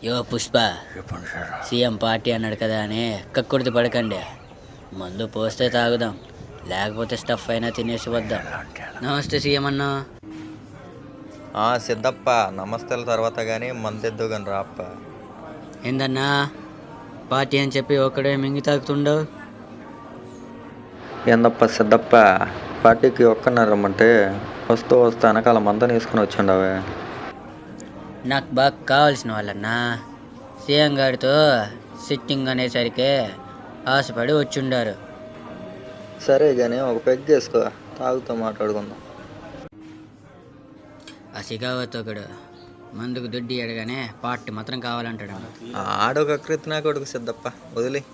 యో Pushpa, CM party అన్నాడు కదా అని కక్కుర్తి పడకండి. మందు పోస్తే తాగుదాం, లేకపోతే స్టఫ్ అయినా తినేసి వద్దాం. నమస్తే సీఎం అన్న. సిద్ధప్ప, నమస్తేల తర్వాత కానీ మందెద్దు కానీ రాప్ప. ఏందన్నా పార్టీ అని చెప్పి ఒక్కడే మింగి తాగుతుండవు? ఏందప్ప సిద్ధప్ప, పార్టీకి ఒక్కన్నారమ్మంటే వస్తూ వెనకాల మందని వేసుకుని వచ్చిండవే. నాకు బాగా కావాల్సిన వాళ్ళన్నా. సీఎం గారితో సిట్టింగ్ అనేసరికి ఆశపడి వచ్చిండారు. సరే కానీ ఒక పెగ్ వేసుకో, తాగుతూ మాట్లాడుకుందాం. ఆ సిగావత్ ఒకడు మందుకు దుడ్డి అడగానే పార్టీ మాత్రం కావాలంటాడు. ఆడొక కృతి నా కొడుకు సిద్ధప్ప, వదిలి.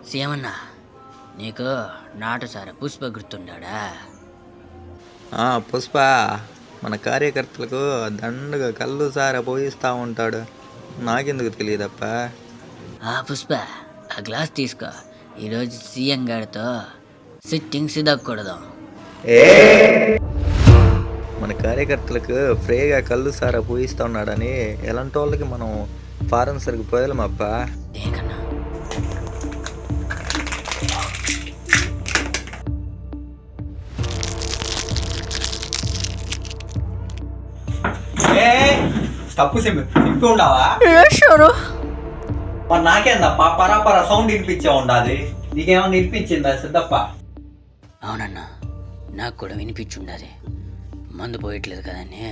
సీఎం అన్న, నీకు నాటుసార పుష్ప గుర్తుండాడా? పుష్ప మన కార్యకర్తలకు దండగా కళ్ళు సార పోయిస్తూ ఉంటాడు, నాకెందుకు తెలియదప్ప. పుష్ప, ఆ గ్లాస్ తీసుకో. ఈరోజు సీఎం గారితో సిట్టింగ్ సిద్ధకూడదు. మన కార్యకర్తలకు ఫ్రీగా కళ్ళు సారా పోయిస్తూ ఉన్నాడని ఎలాంటి వాళ్ళకి మనం ఫారెన్ సరికి పోయాలమ్మప్పా. దేనికన్నా? తప్పు సింపి ఉండవా? మరి నాకేందప్ప పరాపర సౌండ్ వినిపించే ఉండాది. నీకేమన్నా వినిపించిందా సిద్ధప్ప? అవునన్నా, నాకు కూడా వినిపించుండదు. మందు పోయట్లేదు కదని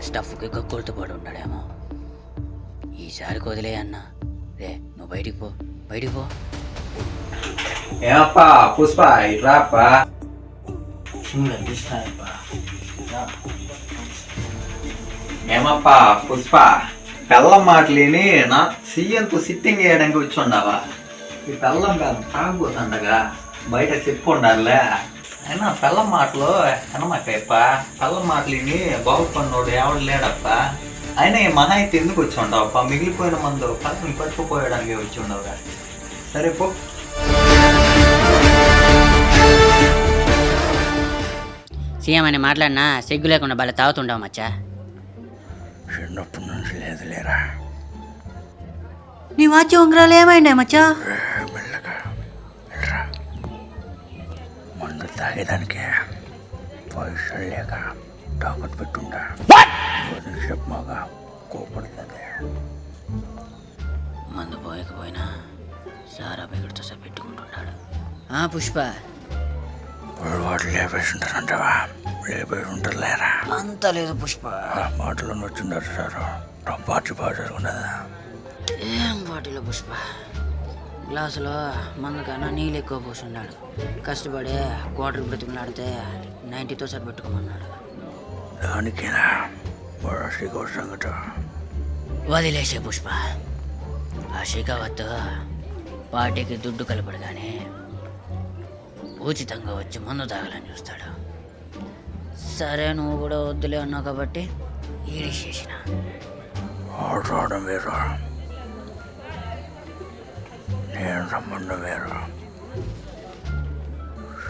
స్టఫ్కి కక్కులతో పడి ఉన్నాడేమో. ఈసారికి వదిలే అన్నా. రే, నువ్వు బయటికి పో, బయటికి పో. ఏమప్పా పుష్ప, ఇట్రాప్పా. ఏమప్పా పుష్ప, పెళ్ళం మాటలేని నా సీఎంకు సిట్టింగ్ చేయడానికి వచ్చి ఉండవా? ఈ పెళ్ళం కాదు తాగుపోతుండగా బయట చెప్పు ఉండాలే. అయినా పెళ్ళం మాటలు ఎనమాకప్ప. పెళ్ళం మాటలేని బాగుపడినోడు ఎవడు లేడప్ప. అయినా ఈ మహా అయితే ఎందుకు వచ్చి ఉండవప్ప? మిగిలిపోయిన మందు పక్కన పట్టుకుపోయడానికి వచ్చి ఉండవుగా. సరే పో. సీఎం అని మాట్లాడినా సిగ్గు లేకుండా బాగా తాగుతుంటావు మచ్చా. చిన్నప్పటి నుంచి లేదు లేరా. నీ వాచి ఉంగరాలు ఏమైనా మచ్చా? మెల్లగా మందు తాగేదానికి పైసలు లేక తాకట్టు పెట్టుండా. చెప్పమాగా కోపడుతుంది. మందు పోయకపోయినా సారా బిగడితో సార్ పెట్టుకుంటున్నాడు. పుష్ప, వాడు లేపేసి ఉంటారంటవా? లేపేసి ఉంటారు లేరా? అంత లేదు పుష్ప. మాటలు వచ్చిండారు సార్, పార్టీ బాగా జరుగుతుందా? ఏం పార్టీలో పుష్ప, గ్లాసులో మందుకన్నా నీళ్ళు ఎక్కువ పోసున్నాడు. కష్టపడి క్వార్టర్ బ్రతిమలాడితే 90తో సార్ పెట్టుకోమన్నాడు. దానికేనా సంగట? వదిలేసే పుష్ప. ఆ షికావత్ పార్టీకి దుడ్డు కలపడగానే ఉచితంగా వచ్చి మందు తాగాలని చూస్తాడు. సరే, నువ్వు కూడా వద్దులే అన్నావు కాబట్టి ఈడిచేసిన. రావడం వేరు, నేను రమ్మండం వేరు,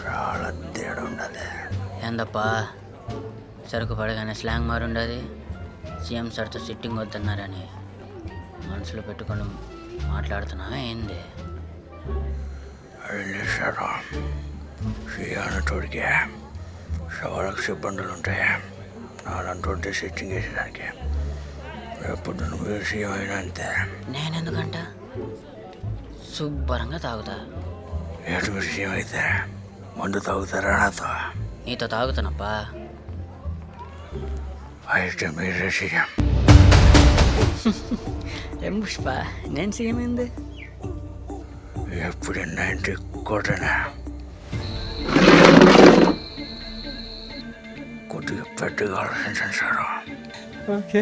చాలా తేడా ఉండదు. ఏందప్ప, సరుకు పడగానే స్లాంగ్ మారుండదు. సీఎం సార్తో సిట్టింగ్ వద్దన్నారని మనసులో పెట్టుకొని మాట్లాడుతున్నా ఏంది? వెళ్ళేశారు శ్రీయానతోడికి సవాళ్ళకు సిబ్బందులు ఉంటాయి. నాలంటే సిట్టింగ్ వేసేదానికి ఎప్పుడు నువ్వు సీఎం అయినా అంతే. నేనెందుకంట శుభ్రంగా తాగుతా. ఏడు మీరు సీఎం అయితే మందు తాగుతారా నాతో? నీతో తాగుతానప్పా. అయితే మీరే సీఎం. ఏం పుష్ప, నేను సీఎం ఏంది? ఎప్పుడు 90 కోటనా? కొద్దిగా పెద్దగా ఆలోచించండి సార్. ఓకే.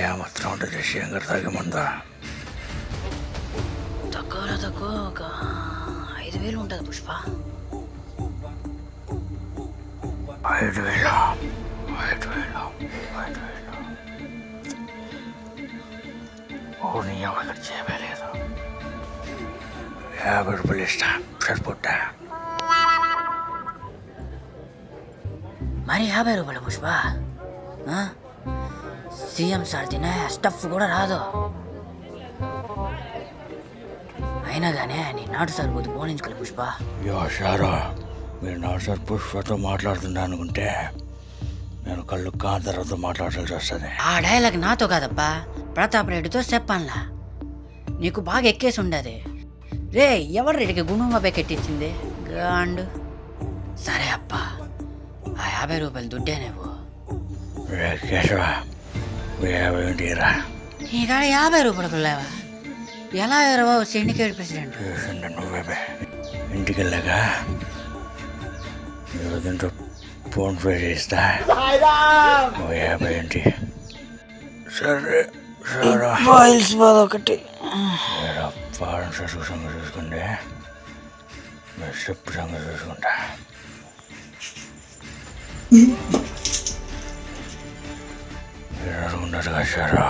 ఏమాత్రం ఉంటుంది సీఎం గారు తాగే మందా? తక్కువలో తక్కువ ఒక 5,000 ఉంటుంది పుష్ప. 5,000? నీ ఎవరు చేయలేదు. 50 రూపాయలు ఇస్తా, సరిపోతా. మరి 50 రూపాయలు పుష్ప. సీఎం సార్ తినే స్టఫ్ కూడా రాదు. అయినా కానీ నీ నాటు సార్ పోతే పోనించుకోలే పుష్ప. యో సారా, మీరు నాటు సార్ పుష్పతో మాట్లాడుతుంటా అనుకుంటే నేను కళ్ళు కాంతారావుతో మాట్లాడాల్సి వస్తుంది. ఆ డైలాగ్ నాతో కాదప్పా, ప్రతాప్ రెడ్డితో చెప్పానులా. నీకు బాగా ఎక్కేసి ఉండదు. రే ఎవరు రెడ్డికి గుణంగా బెకెట్టించింది గాండు. సరే అప్ప, ఆ 50 రూపాయలు దుడ్డే నువ్వు. రే కేశవ, 50 ఏంటిరా? నీ కాడ 50 రూపాయలు లేవా? ఎలా ఎరవా సిండికేట్ ప్రెసిడెంట్? నువ్వే ఇంటికి వెళ్ళాక దీంట్లో ఫోన్ పే చేస్తా. 50 ఏంటి? సరే సారా, ఫైల్స్ ఒకటి ఫారెన్ సరుకు సంగతి చూసుకోండి, చెప్పు సంగతి చూసుకుంటా. మీరు అనుకున్నారు కదా సారా,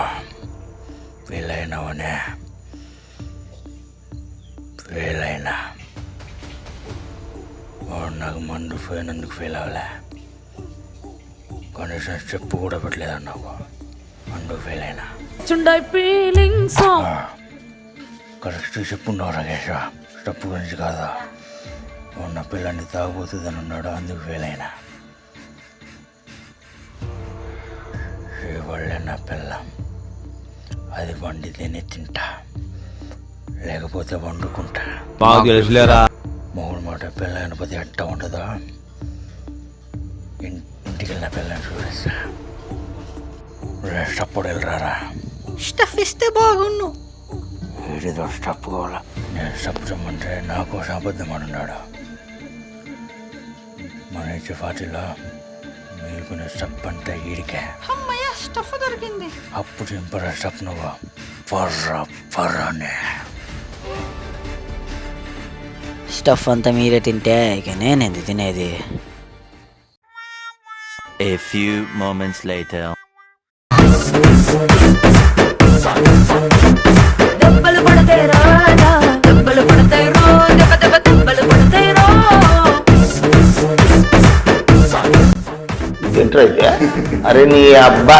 వీలైనావనే. వీలైనా వాడు నాకు మందు పోయినందుకు ఫీల్ అవ్వలే. కనీసం చెప్పు కూడా పెట్టలేదు నాకు, అందుకు ఫీల్ అయినా. కరెక్ట్ చెప్పుండవు రాకేష్, స్టెప్ గురించి కాదా. ఉన్న పిల్లని తాగుబోతుందని ఉన్నాడు, అందుకు ఫీల్ అయినా. ఇవాళ్ళే నా పిల్లం, అది వండితేనే తింటా, లేకపోతే వండుకుంటా. మొగుడు మాట పిల్ల అయినపోతే ఎట్టా ఉంటుందో ఇంటికి వెళ్ళిన పిల్లని చూపిస్తా. స్టప్పుడు వెళ్ళరారా, స్టఫ్ ఇస్తే బాగుండు. వీడితో స్టప్ కావాలా? నేను స్టప్ చెమ్మంటే నా కోసం అబద్ధం అన్నాడు. మన ఇచ్చే పార్టీలో మేలుకునే స్టప్ అంటే వీడికే. స్టఫ్ దొరికింది. అప్పుడు చింపరా స్టప్ నువ్వు పర్రా పర్రానే. స్టఫ్ అంతా మీరే తింటే ఇక నేనెందుకు తినేది? A few moments later. దెబ్బలు పడతాయి రాజా, దెబ్బలు పడతాయి రో, దెబ్బ దెబ్బ దెబ్బలు పడతాయి రో. అరే నీ అబ్బా